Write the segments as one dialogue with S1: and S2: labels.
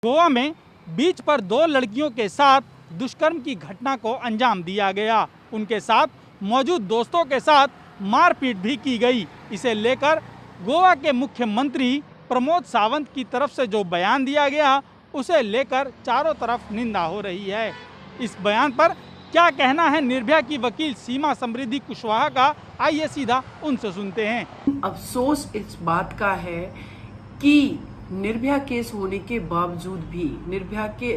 S1: गोवा में बीच पर दो लड़कियों के साथ दुष्कर्म की घटना को अंजाम दिया गया। उनके साथ मौजूद दोस्तों के साथ मारपीट भी की गई। इसे लेकर गोवा के मुख्यमंत्री प्रमोद सावंत की तरफ से जो बयान दिया गया, उसे लेकर चारों तरफ निंदा हो रही है। इस बयान पर क्या कहना है निर्भया की वकील सीमा समृद्धि कुशवाहा का, आइए सीधा उनसे सुनते हैं।
S2: अफसोस इस बात का है कि निर्भया केस होने के बावजूद भी निर्भया के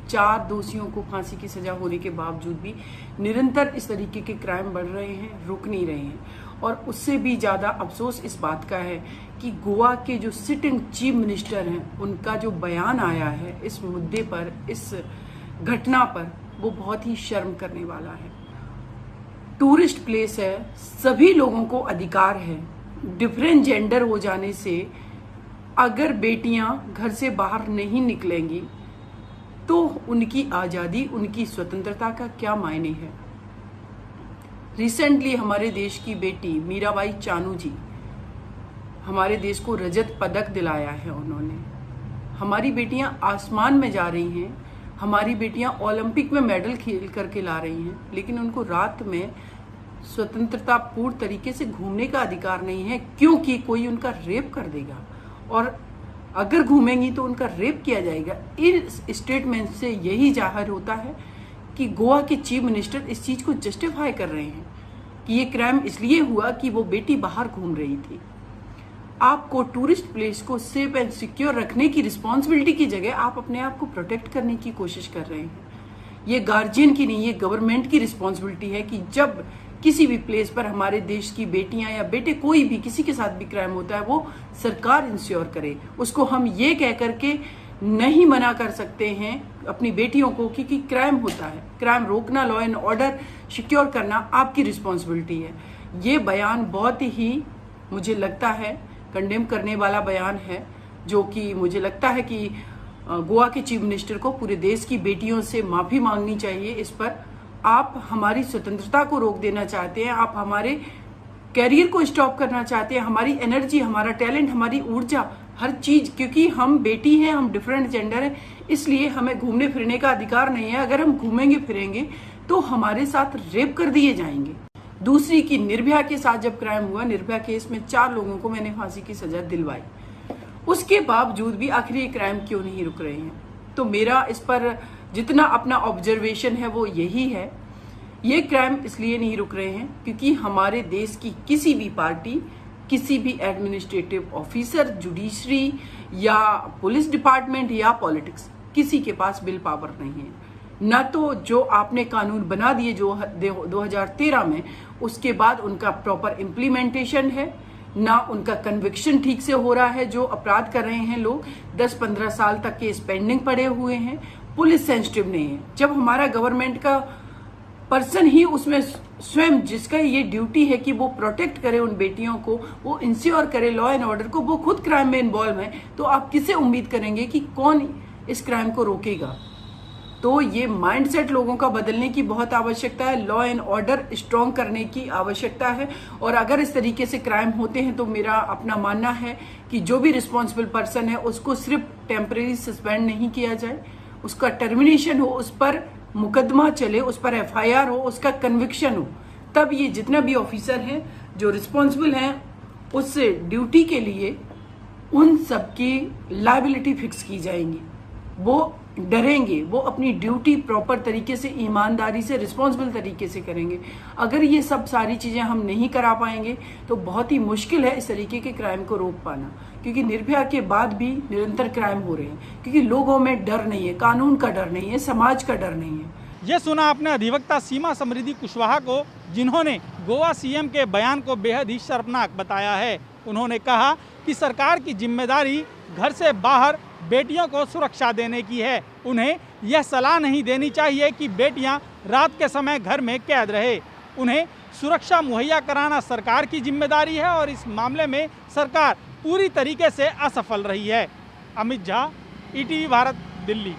S2: चार दोषियों को फांसी की सजा होने के बावजूद भी निरंतर इस तरीके के क्राइम बढ़ रहे हैं, रुक नहीं रहे हैं। और उससे भी ज्यादा अफसोस इस बात का है कि गोवा के जो सिटिंग चीफ मिनिस्टर हैं, उनका जो बयान आया है इस मुद्दे पर, इस घटना पर, वो बहुत ही शर्म करने वाला है। टूरिस्ट प्लेस है, सभी लोगों को अधिकार है। डिफरेंट जेंडर हो जाने से अगर बेटियां घर से बाहर नहीं निकलेंगी तो उनकी आजादी, उनकी स्वतंत्रता का क्या मायने है। रिसेंटली हमारे देश की बेटी मीराबाई चानू जी, हमारे देश को रजत पदक दिलाया है उन्होंने। हमारी बेटियां आसमान में जा रही हैं, हमारी बेटियां ओलंपिक में मेडल खेल करके ला रही हैं, लेकिन उनको रात में स्वतंत्रता पूर्ण तरीके से घूमने का अधिकार नहीं है, क्योंकि कोई उनका रेप कर देगा और अगर घूमेंगी तो उनका रेप किया जाएगा। इस स्टेटमेंट से यही जाहिर होता है कि गोवा के चीफ मिनिस्टर इस चीज को जस्टिफाई कर रहे हैं कि ये क्राइम इसलिए हुआ कि वो बेटी बाहर घूम रही थी। आपको टूरिस्ट प्लेस को सेफ एंड सिक्योर रखने की रिस्पॉन्सिबिलिटी की जगह आप अपने आप को प्रोटेक्ट करने की कोशिश कर रहे हैं। ये गार्जियन की नहीं, ये गवर्नमेंट की रिस्पॉन्सिबिलिटी है कि जब किसी भी प्लेस पर हमारे देश की बेटियां या बेटे, कोई भी किसी के साथ भी क्राइम होता है, वो सरकार इंश्योर करे। उसको हम ये कह करके नहीं मना कर सकते हैं अपनी बेटियों को कि क्राइम होता है। क्राइम रोकना, लॉ एंड ऑर्डर सिक्योर करना आपकी रिस्पॉन्सिबिलिटी है। ये बयान बहुत ही, मुझे लगता है, कंडेम करने वाला बयान है, जो कि मुझे लगता है कि गोवा के चीफ मिनिस्टर को पूरे देश की बेटियों से माफी मांगनी चाहिए। इस पर आप हमारी स्वतंत्रता को रोक देना चाहते हैं, आप हमारे कैरियर को स्टॉप करना चाहते हैं, हमारी एनर्जी, हमारा टैलेंट, हमारी ऊर्जा, हर चीज, क्योंकि हम बेटी हैं, हम डिफरेंट जेंडर हैं, इसलिए हमें घूमने फिरने का अधिकार नहीं है। अगर हम घूमेंगे फिरेंगे तो हमारे साथ रेप कर दिए जाएंगे। दूसरी की निर्भया के साथ जब क्राइम हुआ, निर्भया केस में 4 लोगों को मैंने फांसी की सजा दिलवाई, उसके बावजूद भी आखिर ये क्राइम क्यों नहीं रुक रहे हैं। तो मेरा इस पर जितना अपना ऑब्जर्वेशन है वो यही है, ये क्राइम इसलिए नहीं रुक रहे हैं क्योंकि हमारे देश की किसी भी पार्टी, किसी भी एडमिनिस्ट्रेटिव ऑफिसर, जुडिशरी या पुलिस डिपार्टमेंट या पॉलिटिक्स, किसी के पास विल पावर नहीं है। न तो जो आपने कानून बना दिए जो 2013 में, उसके बाद उनका प्रॉपर इम्प्लीमेंटेशन है, ना उनका कन्विक्शन ठीक से हो रहा है। जो अपराध कर रहे हैं लोग 10-15 साल तक के पेंडिंग पड़े हुए हैं। पुलिस सेंसिटिव नहीं है। जब हमारा गवर्नमेंट का पर्सन ही उसमें स्वयं, जिसका ये ड्यूटी है कि वो प्रोटेक्ट करे उन बेटियों को, वो इंश्योर करे लॉ एंड ऑर्डर को, वो खुद क्राइम में इन्वॉल्व है, तो आप किसे उम्मीद करेंगे कि कौन इस क्राइम को रोकेगा। तो ये माइंडसेट लोगों का बदलने की बहुत आवश्यकता है, लॉ एंड ऑर्डर स्ट्रॉन्ग करने की आवश्यकता है। और अगर इस तरीके से क्राइम होते हैं तो मेरा अपना मानना है कि जो भी रिस्पॉन्सिबल पर्सन है उसको सिर्फ टेम्परेरी सस्पेंड नहीं किया जाए, उसका टर्मिनेशन हो, उस पर मुकदमा चले, उस पर FIR हो, उसका कन्विक्शन हो, तब ये जितना भी ऑफिसर हैं जो रिस्पॉन्सिबल हैं उस ड्यूटी के लिए, उन सबकी लायबिलिटी फिक्स की जाएंगी। वो डरेंगे, वो अपनी ड्यूटी प्रॉपर तरीके से, ईमानदारी से, रिस्पॉन्सिबल तरीके से करेंगे। अगर ये सब सारी चीजें हम नहीं करा पाएंगे तो बहुत ही मुश्किल है इस तरीके के क्राइम को रोक पाना, क्योंकि निर्भया के बाद भी निरंतर क्राइम हो रहे हैं, क्योंकि लोगों में डर नहीं है, कानून का डर नहीं है, समाज का डर नहीं है।
S1: ये सुना आपने अधिवक्ता सीमा समृद्धि कुशवाहा को, जिन्होंने गोवा CM के बयान को बेहद ही शर्मनाक बताया है। उन्होंने कहा कि सरकार की जिम्मेदारी घर से बाहर बेटियों को सुरक्षा देने की है। उन्हें यह सलाह नहीं देनी चाहिए कि बेटियां रात के समय घर में कैद रहे। उन्हें सुरक्षा मुहैया कराना सरकार की जिम्मेदारी है और इस मामले में सरकार पूरी तरीके से असफल रही है। अमित झा, ETV भारत, दिल्ली।